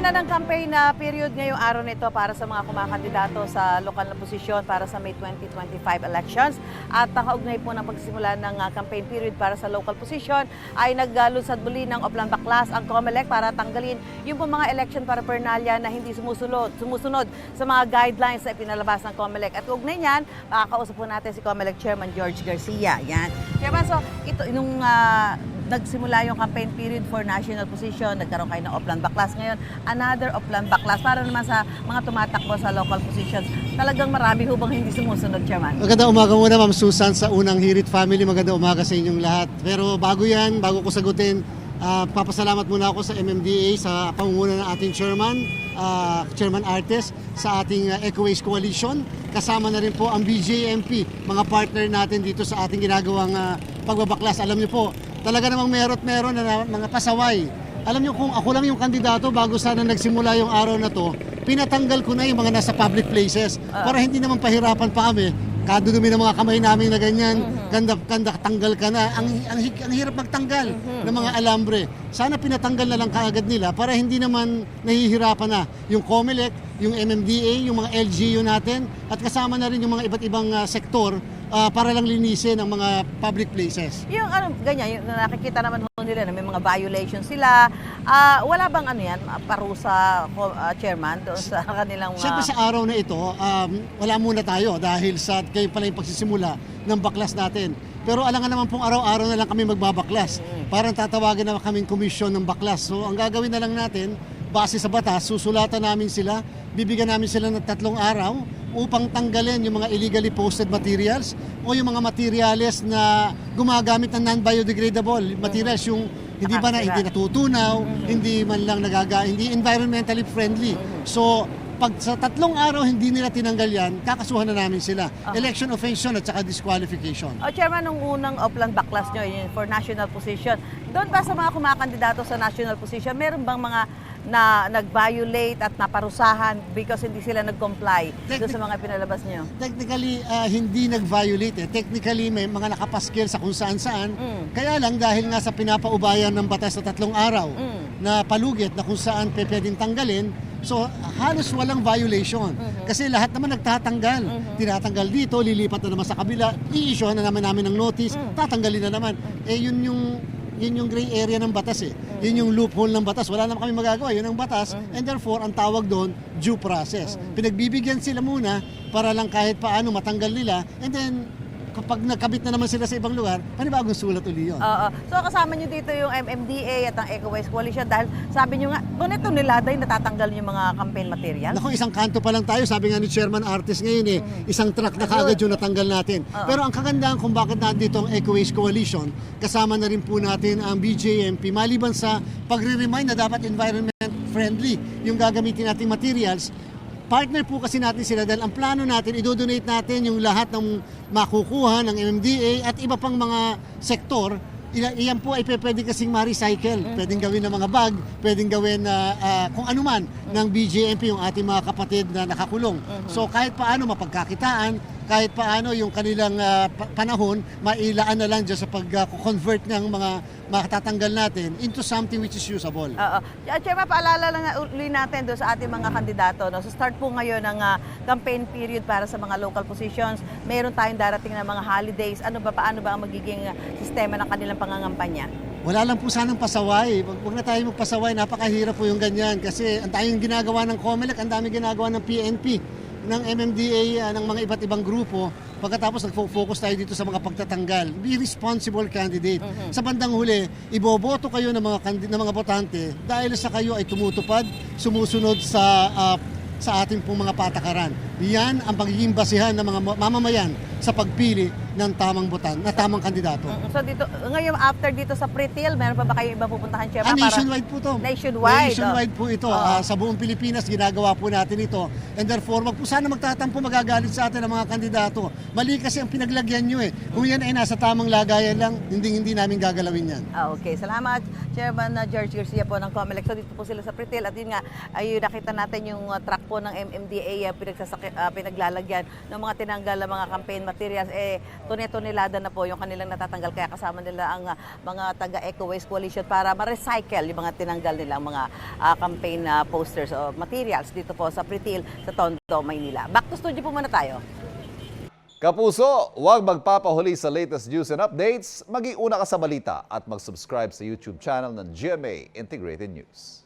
na ng campaign na period ngayong araw nito para sa mga kumakandidato sa lokal na posisyon para sa May 2025 elections. At kaugnay po ng pagsisimula ng campaign period para sa local position ay naglunsad muli ng Oplan Baklas ang COMELEC para tanggalin yung po mga election paraphernalia na hindi sumusunod sa mga guidelines na ipinalabas ng COMELEC. At kaugnay niyan, makakausap po natin si COMELEC Chairman George Garcia. Yan. Chairman, so ito, nung nagsimula yung campaign period for national position, nagkaroon kayo ng Oplan Baklas. Ngayon, another Oplan Baklas para naman sa mga tumatakbo sa local positions. Talagang marami hubang hindi sumusunod, Chairman. Magandang umaga muna, Ma'am Susan, sa unang Hirit family. Magandang umaga sa inyong lahat. Pero bago yan, bago ko sagutin, papasalamat muna ako sa MMDA sa pamumuno ng ating chairman, Chairman Artes, sa ating Ecoways Coalition. Kasama na rin po ang BJMP, mga partner natin dito sa ating ginagawang pagbabaklas. Alam niyo po, talaga namang meron na mga pasaway. Alam niyo, kung ako lang yung kandidato bago sana nagsimula yung araw na to, pinatanggal ko na yung mga nasa public places para hindi naman pahirapan pa kami. Kadudumi ng mga kamay namin na ganyan, ganda, tanggal ka na. Ang hirap magtanggal ng mga alambre. Sana pinatanggal na lang kaagad nila para hindi naman nahihirapan na yung COMELEC, yung MMDA, yung mga LGU natin, at kasama na rin yung mga iba't ibang sektor para lang linisin ang mga public places. Yung ganyan, yung nakikita naman nila na may mga violations sila. Wala bang yan, parusa, Chairman, doon sa kanilang Siyempre sa araw na ito, wala muna tayo dahil sa kayo pala yung pagsisimula ng baklas natin. Pero alangan naman pong araw-araw na lang kami magbabaklas. Parang tatawagin na kaming komisyon ng baklas. So ang gagawin na lang natin, base sa batas, susulatan namin sila, bibigyan namin sila ng 3 araw upang tanggalin yung mga illegally posted materials o yung mga materials na gumagamit ng non-biodegradable materials, yung hindi natutunaw, hindi man lang hindi environmentally friendly. So pag sa 3 araw hindi nila tinanggal yan, kakasuhan na namin sila. Election offense at saka disqualification. Chairman, nung unang Oplan Baklas nyo yun for national position, doon ba sa mga kumakandidato sa national position, meron bang mga na nag-violate at naparusahan because hindi sila nag-comply doon sa mga pinalabas nyo? Technically, hindi nag-violate. Technically, may mga nakapaskil sa kung saan-saan. Kaya lang, dahil nga sa pinapaubayan ng batas sa 3 araw na palugit na kung saan pwedeng tanggalin, so halos walang violation. Kasi lahat naman nagtatanggal. Tinatanggal dito, lilipat na naman sa kabila, i-issuehan na namin ng notice, tatanggalin na naman. Yun yung gray area ng batas eh. Yun yung loophole ng batas. Wala naman kami magagawa. Yun ang batas. And therefore, ang tawag doon, due process. Pinagbibigyan sila muna para lang kahit paano matanggal nila. And then, kapag nagkabit na naman sila sa ibang lugar, panibagong sulat uli yun. So kasama nyo dito yung MMDA at ang Ecoways Coalition dahil sabi nyo nga, doon ito nilada yung natatanggal yung mga campaign material. Naku, isang kanto pa lang tayo. Sabi nga ni Chairman Artes ngayon isang truck na kaagad yung natanggal natin. Pero ang kagandahan kung bakit nandito ang Ecoways Coalition, kasama na rin po natin ang BJMP, maliban sa pagre-remind na dapat environment friendly yung gagamitin nating materials. Partner po kasi natin sila dahil ang plano natin, idodonate natin yung lahat ng makukuha ng MMDA at iba pang mga sektor. Iyan po ay pwede kasing ma-recycle. Pwedeng gawin ng mga bag, pwedeng gawin kung ano man ng BJMP, yung ating mga kapatid na nakakulong. So kahit paano mapagkakitaan, kahit paano yung kanilang panahon, mailaan na lang dyan sa pag-convert ng mga makatatanggal natin into something which is usable. Chairman, paalala lang uli natin doon sa ating mga kandidato. No? So start po ngayon ng campaign period para sa mga local positions. Meron tayong darating na mga holidays. Paano ba ang magiging sistema ng kanilang pangangampanya? Wala lang po sanang pasaway. Huwag na tayo magpasaway. Napakahirap po yung ganyan. Kasi ang tayong ginagawa ng COMELEC, ang dami ginagawa ng PNP, ng MMDA, ng mga iba't ibang grupo. Pagkatapos nag-focus tayo dito sa mga pagtatanggal. Be responsible candidate. Sa bandang huli, iboboto kayo ng mga botante dahil sa kayo ay tumutupad, sumusunod sa ating pong mga patakaran. Yan ang pagiging basihan ng mga mamamayan sa pagpili ng tamang kandidato. So dito, ngayon after dito sa Pretil, meron pa ba kayo iba pupuntahan, Chairman? Nationwide po to. Nationwide po ito. Sa buong Pilipinas, ginagawa po natin ito. And therefore, wag po sana magtatampo, magagalit sa atin ang mga kandidato. Mali kasi ang pinaglagyan nyo eh. Kung yan ay nasa tamang lagayan lang, hindi namin gagalawin yan. Okay, salamat Chairman George Garcia po ng COMELEC. So dito po sila sa Pretil at yun nga, ay nakita natin yung truck po ng MMDA pinaglalagyan ng mga tinanggal na mga campaign materials, tone-tonelada na po yung kanilang natatanggal. Kaya kasama nila ang mga taga-Eco Waste Coalition para ma-recycle yung mga tinanggal nilang mga campaign posters o materials dito po sa Pritil, sa Tondo, Maynila. Back to studio po muna tayo. Kapuso, huwag magpapahuli sa latest news and updates. Mag-iuna ka sa balita at mag-subscribe sa YouTube channel ng GMA Integrated News.